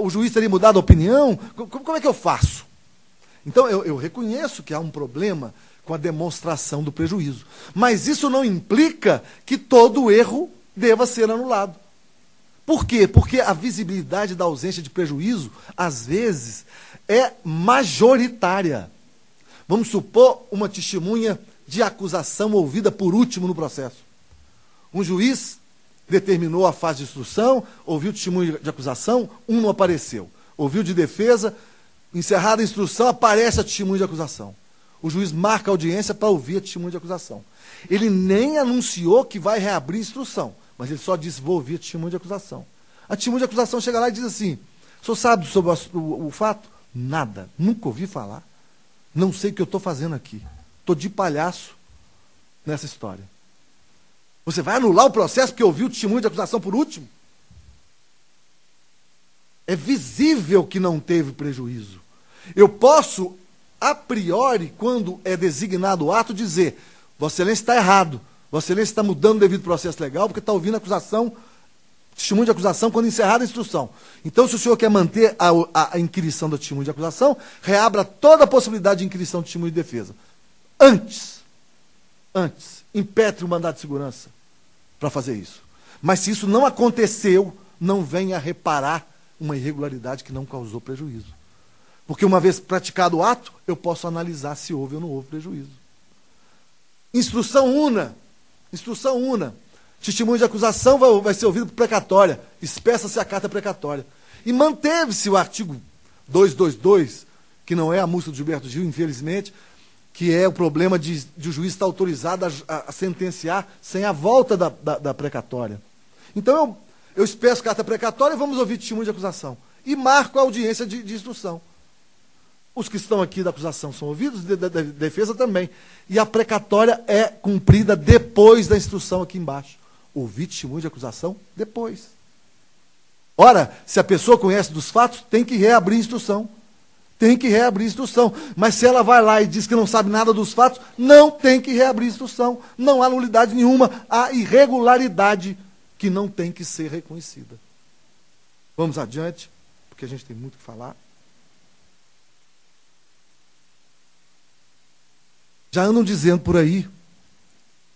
o juiz teria mudado a opinião? Como é que eu faço? Então, eu reconheço que há um problema com a demonstração do prejuízo. Mas isso não implica que todo erro deva ser anulado. Por quê? Porque a visibilidade da ausência de prejuízo, às vezes, é majoritária. Vamos supor uma testemunha de acusação ouvida por último no processo. Um juiz determinou a fase de instrução, ouviu o testemunho de acusação, um não apareceu. Ouviu de defesa, encerrada a instrução, aparece a testemunha de acusação. O juiz marca a audiência para ouvir a testemunha de acusação. Ele nem anunciou que vai reabrir a instrução, mas ele só disse, vou ouvir a testemunha de acusação. A testemunha de acusação chega lá e diz assim, o senhor sabe sobre o fato? Nada, nunca ouvi falar. Não sei o que eu estou fazendo aqui. Estou de palhaço nessa história. Você vai anular o processo porque ouviu o testemunho de acusação por último? É visível que não teve prejuízo. Eu posso, a priori, quando é designado o ato, dizer, Vossa Excelência está errado, Vossa Excelência está mudando o devido processo legal porque está ouvindo a acusação, testemunho de acusação quando encerrada a instrução. Então, se o senhor quer manter a inquirição do testemunho de acusação, reabra toda a possibilidade de inquirição do testemunho de defesa. Antes, impetre o mandado de segurança para fazer isso. Mas se isso não aconteceu, não venha reparar uma irregularidade que não causou prejuízo. Porque uma vez praticado o ato, eu posso analisar se houve ou não houve prejuízo. Instrução una. Testemunho de acusação vai ser ouvido por precatória. Espeça-se a carta precatória. E manteve-se o artigo 222, que não é a música do Gilberto Gil, infelizmente, que é o problema de o juiz estar autorizado a sentenciar sem a volta da precatória. Então, eu espeço carta precatória e vamos ouvir testemunho de acusação. E marco a audiência de instrução. Os que estão aqui da acusação são ouvidos, da defesa também. E a precatória é cumprida depois da instrução aqui embaixo. Ouvir testemunho de acusação depois. Ora, se a pessoa conhece dos fatos, tem que reabrir a instrução. Mas se ela vai lá e diz que não sabe nada dos fatos, não tem que reabrir a instrução. Não há nulidade nenhuma, há irregularidade que não tem que ser reconhecida. Vamos adiante, porque a gente tem muito o que falar. Já andam dizendo por aí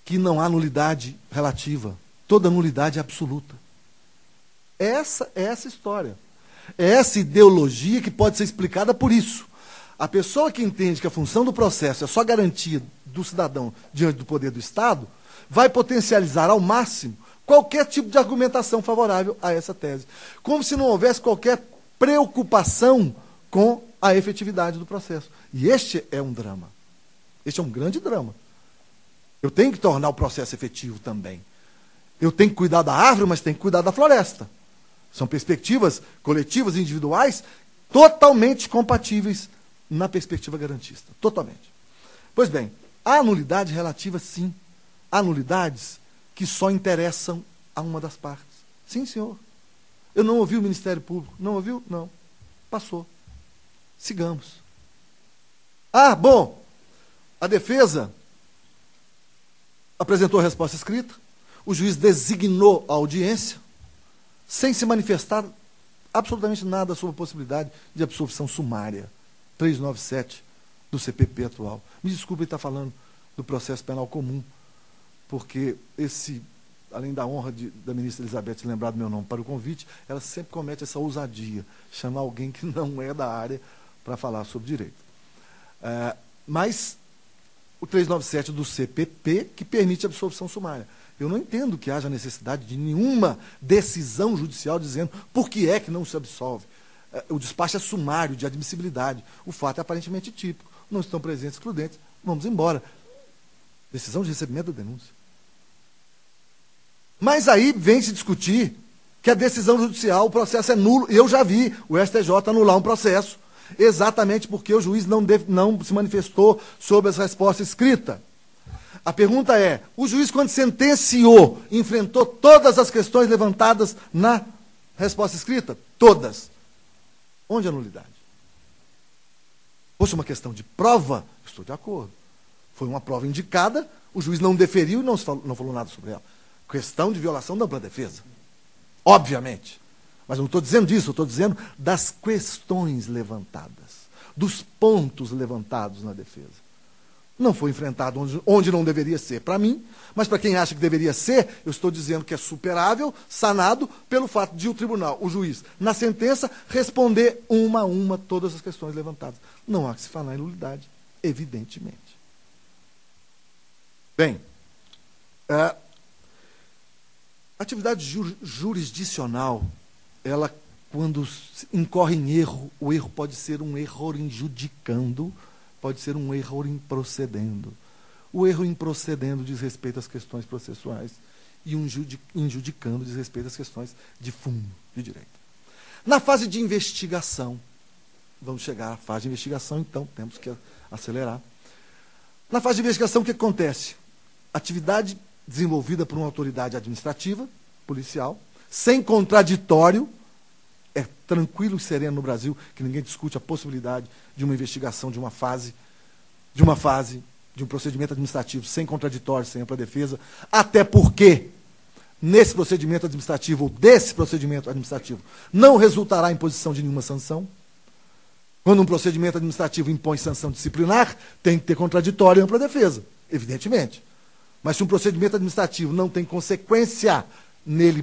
que não há nulidade relativa. Toda nulidade é absoluta. Essa é essa história. É essa ideologia que pode ser explicada por isso. A pessoa que entende que a função do processo é só garantia do cidadão diante do poder do Estado, vai potencializar ao máximo qualquer tipo de argumentação favorável a essa tese. Como se não houvesse qualquer preocupação com a efetividade do processo. E este é um drama. Este é um grande drama. Eu tenho que tornar o processo efetivo também. Eu tenho que cuidar da árvore, mas tenho que cuidar da floresta. São perspectivas coletivas e individuais totalmente compatíveis na perspectiva garantista. Totalmente. Pois bem, há nulidade relativa, sim. Há nulidades que só interessam a uma das partes. Sim, senhor. Eu não ouvi o Ministério Público. Não ouviu? Não. Passou. Sigamos. Ah, bom. A defesa apresentou a resposta escrita, o juiz designou a audiência, sem se manifestar absolutamente nada sobre a possibilidade de absolvição sumária. 397 do CPP atual. Me desculpe estar falando do processo penal comum, porque esse, além da honra da ministra Elizabeth lembrar do meu nome para o convite, ela sempre comete essa ousadia, chamar alguém que não é da área para falar sobre direito. Mas o 397 do CPP, que permite a absolvição sumária. Eu não entendo que haja necessidade de nenhuma decisão judicial dizendo por que é que não se absolve. O despacho é sumário, de admissibilidade. O fato é aparentemente típico. Não estão presentes excludentes, vamos embora. Decisão de recebimento da denúncia. Mas aí vem se discutir que a decisão judicial, o processo é nulo. Eu já vi o STJ anular um processo, exatamente porque o juiz não se manifestou sobre as respostas escritas. A pergunta é, o juiz, quando sentenciou, enfrentou todas as questões levantadas na resposta escrita? Todas. Onde a nulidade? Fosse uma questão de prova, estou de acordo. Foi uma prova indicada, o juiz não deferiu e não falou nada sobre ela. Questão de violação da ampla defesa. Obviamente. Mas eu não estou dizendo disso, eu estou dizendo das questões levantadas, dos pontos levantados na defesa. Não foi enfrentado onde não deveria ser para mim, mas para quem acha que deveria ser, eu estou dizendo que é superável, sanado, pelo fato de o tribunal, o juiz, na sentença, responder uma a uma todas as questões levantadas. Não há que se falar em nulidade, evidentemente. Bem, a atividade jurisdicional, ela, quando incorre em erro, o erro pode ser um erro injudicando, pode ser um erro improcedendo. O erro improcedendo diz respeito às questões processuais e um injudicando diz respeito às questões de fundo, de direito. Na fase de investigação, vamos chegar à fase de investigação, então temos que acelerar. Na fase de investigação, o que acontece? Atividade desenvolvida por uma autoridade administrativa, policial, sem contraditório. É tranquilo e sereno no Brasil que ninguém discute a possibilidade de uma investigação de uma fase, de um procedimento administrativo sem contraditório, sem ampla defesa, até porque nesse procedimento administrativo ou desse procedimento administrativo não resultará em imposição de nenhuma sanção. Quando um procedimento administrativo impõe sanção disciplinar, tem que ter contraditório e ampla defesa, evidentemente. Mas se um procedimento administrativo não tem consequência nele,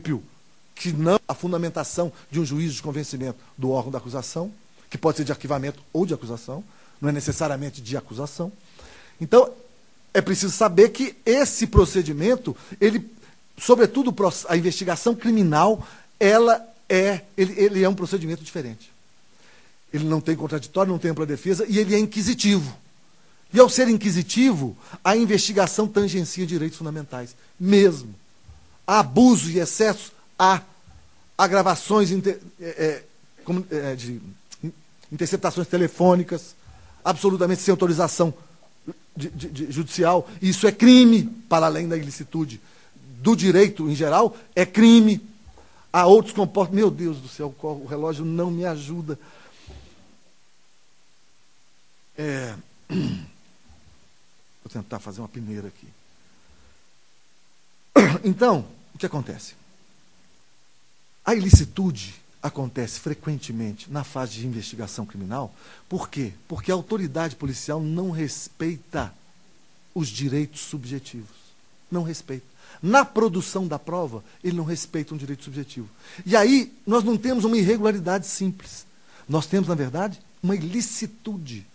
que não a fundamentação de um juízo de convencimento do órgão da acusação, que pode ser de arquivamento ou de acusação, não é necessariamente de acusação. Então, é preciso saber que esse procedimento, ele, sobretudo a investigação criminal, ele é um procedimento diferente. Ele não tem contraditório, não tem ampla defesa, e ele é inquisitivo. E ao ser inquisitivo, a investigação tangencia direitos fundamentais, mesmo. Há abuso e excesso, há agravações de interceptações telefônicas, absolutamente sem autorização judicial. Isso é crime, para além da ilicitude do direito em geral, é crime. Há outros comportamentos. Meu Deus do céu, o relógio não me ajuda. Vou tentar fazer uma peneira aqui. Então, o que acontece? A ilicitude acontece frequentemente na fase de investigação criminal. Por quê? Porque a autoridade policial não respeita os direitos subjetivos. Não respeita. Na produção da prova, ele não respeita um direito subjetivo. E aí, nós não temos uma irregularidade simples. Nós temos, na verdade, uma ilicitude.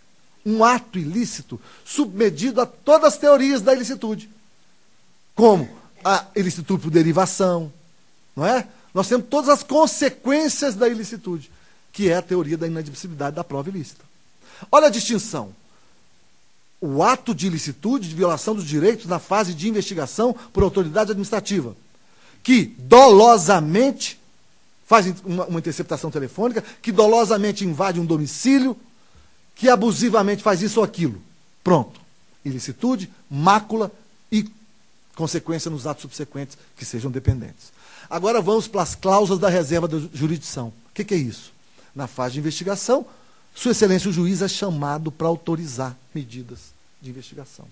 Um ato ilícito submetido a todas as teorias da ilicitude. Como a ilicitude por derivação, não é? Nós temos todas as consequências da ilicitude, que é a teoria da inadmissibilidade da prova ilícita. Olha a distinção. O ato de ilicitude, de violação dos direitos na fase de investigação por autoridade administrativa, que dolosamente faz uma interceptação telefônica, que dolosamente invade um domicílio, que abusivamente faz isso ou aquilo. Pronto. Ilicitude, mácula e consequência nos atos subsequentes que sejam dependentes. Agora vamos para as cláusulas da reserva da jurisdição. O que é isso? Na fase de investigação, Sua Excelência o juiz é chamado para autorizar medidas de investigação.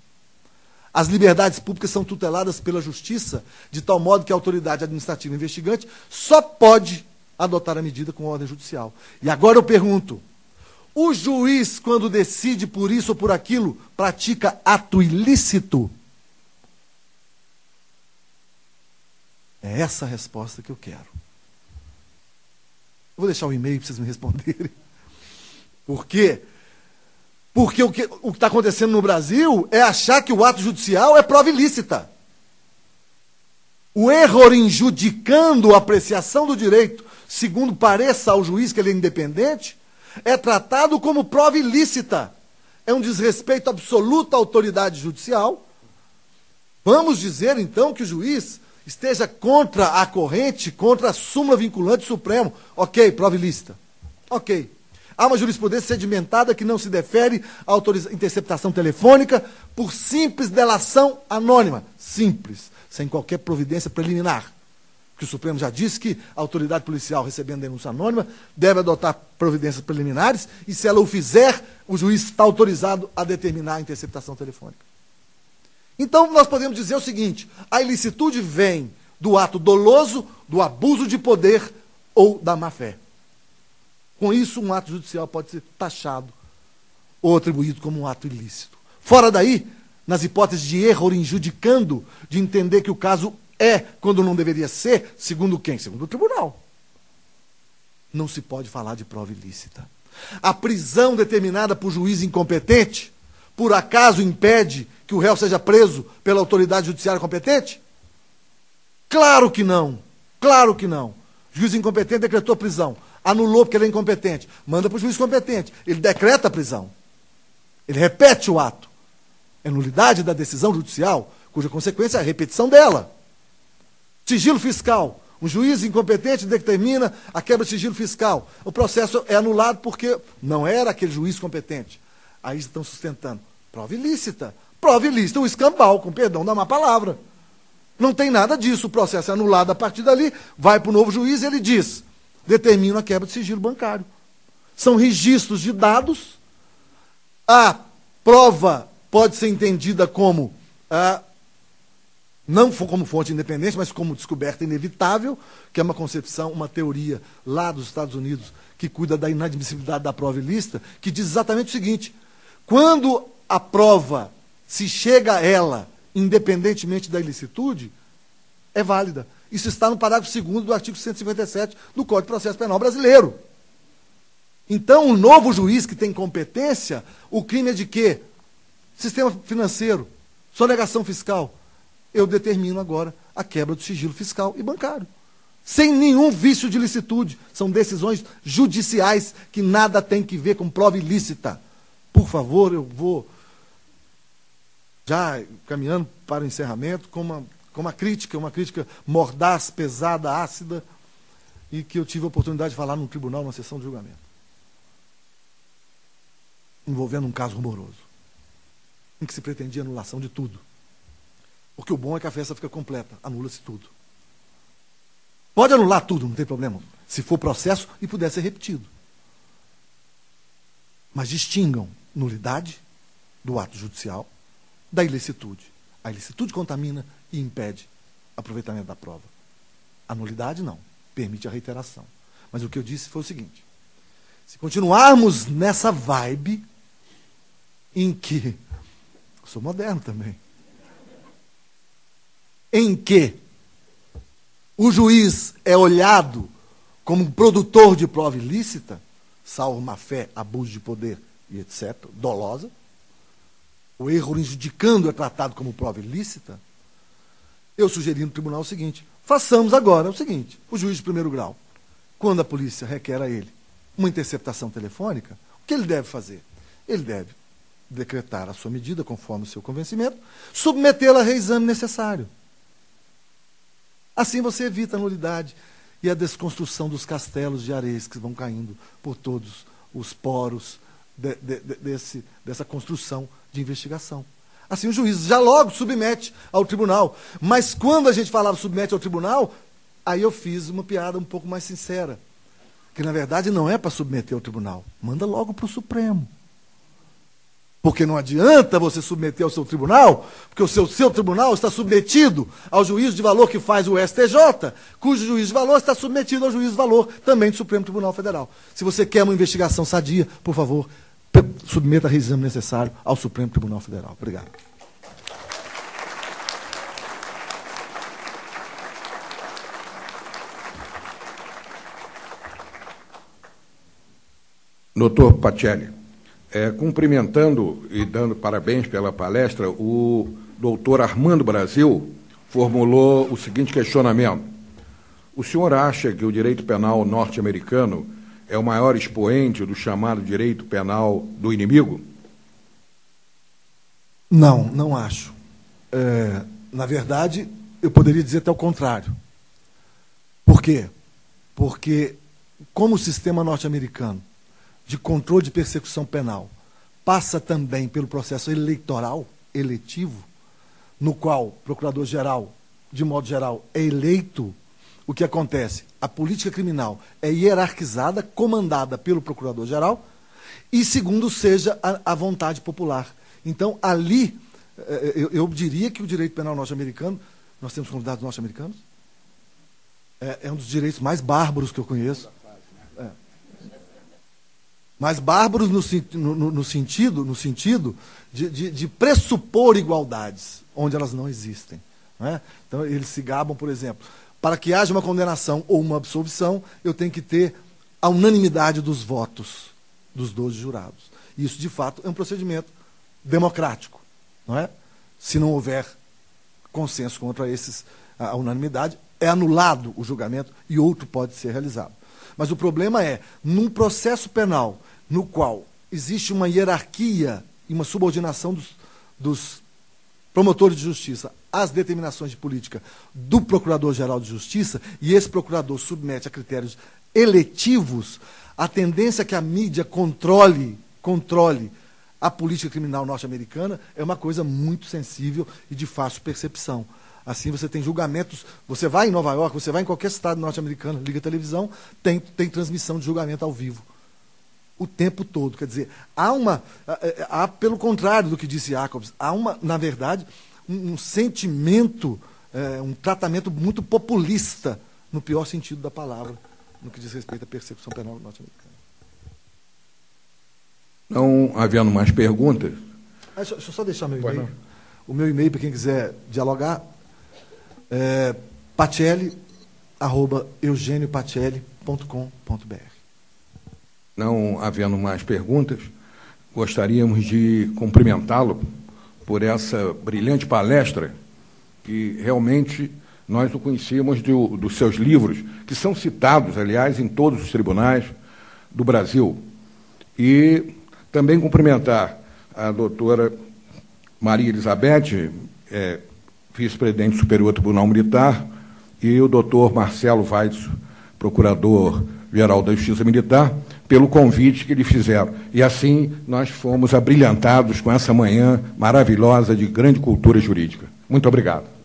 As liberdades públicas são tuteladas pela Justiça, de tal modo que a autoridade administrativa investigante só pode adotar a medida com ordem judicial. E agora eu pergunto, O juiz, quando decide por isso ou por aquilo, pratica ato ilícito? É essa a resposta que eu quero. Eu vou deixar o e-mail para vocês me responderem. Por quê? Porque o que está acontecendo no Brasil é achar que o ato judicial é prova ilícita. O erro injudicando a apreciação do direito, segundo pareça ao juiz que ele é independente, é tratado como prova ilícita. É um desrespeito absoluto à autoridade judicial. Vamos dizer, então, que o juiz esteja contra a corrente, contra a súmula vinculante do Supremo. Ok, prova ilícita. Ok. Há uma jurisprudência sedimentada que não se defere à interceptação telefônica por simples delação anônima. Simples, sem qualquer providência preliminar. Que o Supremo já disse que a autoridade policial, recebendo denúncia anônima, deve adotar providências preliminares e, se ela o fizer, o juiz está autorizado a determinar a interceptação telefônica. Então, nós podemos dizer o seguinte: a ilicitude vem do ato doloso, do abuso de poder ou da má-fé. Com isso, um ato judicial pode ser taxado ou atribuído como um ato ilícito. Fora daí, nas hipóteses de erro injudicando, de entender que o caso é quando não deveria ser, segundo quem? Segundo o tribunal. Não se pode falar de prova ilícita. A prisão determinada por juiz incompetente, por acaso impede que o réu seja preso pela autoridade judiciária competente? Claro que não. Claro que não. O juiz incompetente decretou prisão. Anulou porque ele é incompetente. Manda para o juiz competente. Ele decreta a prisão. Ele repete o ato. É nulidade da decisão judicial, cuja consequência é a repetição dela. Sigilo fiscal. Um juiz incompetente determina a quebra de sigilo fiscal. O processo é anulado porque não era aquele juiz competente. Aí estão sustentando. Prova ilícita. Prova ilícita, o escambau, com perdão da má palavra. Não tem nada disso. O processo é anulado a partir dali, vai para o novo juiz e ele diz: determina a quebra de sigilo bancário. São registros de dados. A prova pode ser entendida como não como fonte independente, mas como descoberta inevitável, que é uma concepção, uma teoria lá dos Estados Unidos, que cuida da inadmissibilidade da prova ilícita, que diz exatamente o seguinte: quando a prova se chega a ela, independentemente da ilicitude, é válida. Isso está no parágrafo 2º do artigo 157 do Código de Processo Penal brasileiro. Então, o novo juiz que tem competência, o crime é de quê? Sistema financeiro, sonegação fiscal. Eu determino agora a quebra do sigilo fiscal e bancário. Sem nenhum vício de licitude. São decisões judiciais que nada tem que ver com prova ilícita. Por favor, eu vou já caminhando para o encerramento com uma crítica mordaz, pesada, ácida, e que eu tive a oportunidade de falar num tribunal, numa sessão de julgamento, envolvendo um caso rumoroso, em que se pretendia anulação de tudo. Porque o bom é que a festa fica completa, anula-se tudo. Pode anular tudo, não tem problema, se for processo e puder ser repetido. Mas distingam nulidade do ato judicial da ilicitude. A ilicitude contamina e impede aproveitamento da prova. A nulidade não, permite a reiteração. Mas o que eu disse foi o seguinte: se continuarmos nessa vibe em que, eu sou moderno também, em que o juiz é olhado como um produtor de prova ilícita, salvo má-fé, abuso de poder e etc., dolosa, o erro injudicando é tratado como prova ilícita, eu sugeri no tribunal o seguinte: façamos agora o seguinte: o juiz de primeiro grau, quando a polícia requer a ele uma interceptação telefônica, o que ele deve fazer? Ele deve decretar a sua medida conforme o seu convencimento, submetê-la a reexame necessário. Assim você evita a nulidade e a desconstrução dos castelos de areias que vão caindo por todos os poros dessa construção de investigação. Assim o juiz já logo submete ao tribunal. Mas quando a gente falava submete ao tribunal, aí eu fiz uma piada um pouco mais sincera. Que na verdade não é para submeter ao tribunal. Manda logo para o Supremo. Porque não adianta você submeter ao seu tribunal, porque o seu tribunal está submetido ao juízo de valor que faz o STJ, cujo juízo de valor está submetido ao juízo de valor também do Supremo Tribunal Federal. Se você quer uma investigação sadia, por favor, submeta o reexame necessário ao Supremo Tribunal Federal. Obrigado. Doutor Pacelli, cumprimentando e dando parabéns pela palestra, o doutor Armando Brasil formulou o seguinte questionamento: o senhor acha que o direito penal norte-americano é o maior expoente do chamado direito penal do inimigo? Não, não acho. Na verdade, eu poderia dizer até o contrário. Por quê? Porque, como o sistema norte-americano de controle de persecução penal passa também pelo processo eleitoral, eletivo, no qual o procurador-geral, de modo geral, é eleito, o que acontece? A política criminal é hierarquizada, comandada pelo procurador-geral, e segundo seja a vontade popular. Então, ali, eu diria que o direito penal norte-americano, nós temos convidados norte-americanos, é um dos direitos mais bárbaros que eu conheço. Mas bárbaros no sentido de pressupor igualdades, onde elas não existem. Não é? Então, eles se gabam, por exemplo, para que haja uma condenação ou uma absolvição, eu tenho que ter a unanimidade dos votos dos 12 jurados. Isso, de fato, é um procedimento democrático. Não é? Se não houver consenso contra a unanimidade, é anulado o julgamento e outro pode ser realizado. Mas o problema é, num processo penal no qual existe uma hierarquia e uma subordinação dos promotores de justiça às determinações de política do Procurador-Geral de Justiça, e esse procurador submete a critérios eletivos, a tendência que a mídia controle a política criminal norte-americana é uma coisa muito sensível e de fácil percepção. Assim, você tem julgamentos, você vai em Nova York, você vai em qualquer estado norte-americano, liga a televisão, tem transmissão de julgamento ao vivo. O tempo todo. Quer dizer, há, pelo contrário do que disse Jacobs, há, na verdade, um sentimento, um tratamento muito populista, no pior sentido da palavra, no que diz respeito à persecução penal norte-americana. Não havendo mais perguntas... Deixa eu só deixar meu e-mail. O meu e-mail, para quem quiser dialogar, é pacelli@eugeniopaceli.com.br. Não havendo mais perguntas, gostaríamos de cumprimentá-lo por essa brilhante palestra, que realmente nós o conhecíamos dos seus livros, que são citados, aliás, em todos os tribunais do Brasil. E também cumprimentar a doutora Maria Elizabeth, vice-presidente superior do Tribunal Militar, e o doutor Marcelo Weitz, procurador-geral da Justiça Militar, pelo convite que lhe fizeram. E assim nós fomos abrilhantados com essa manhã maravilhosa de grande cultura jurídica. Muito obrigado.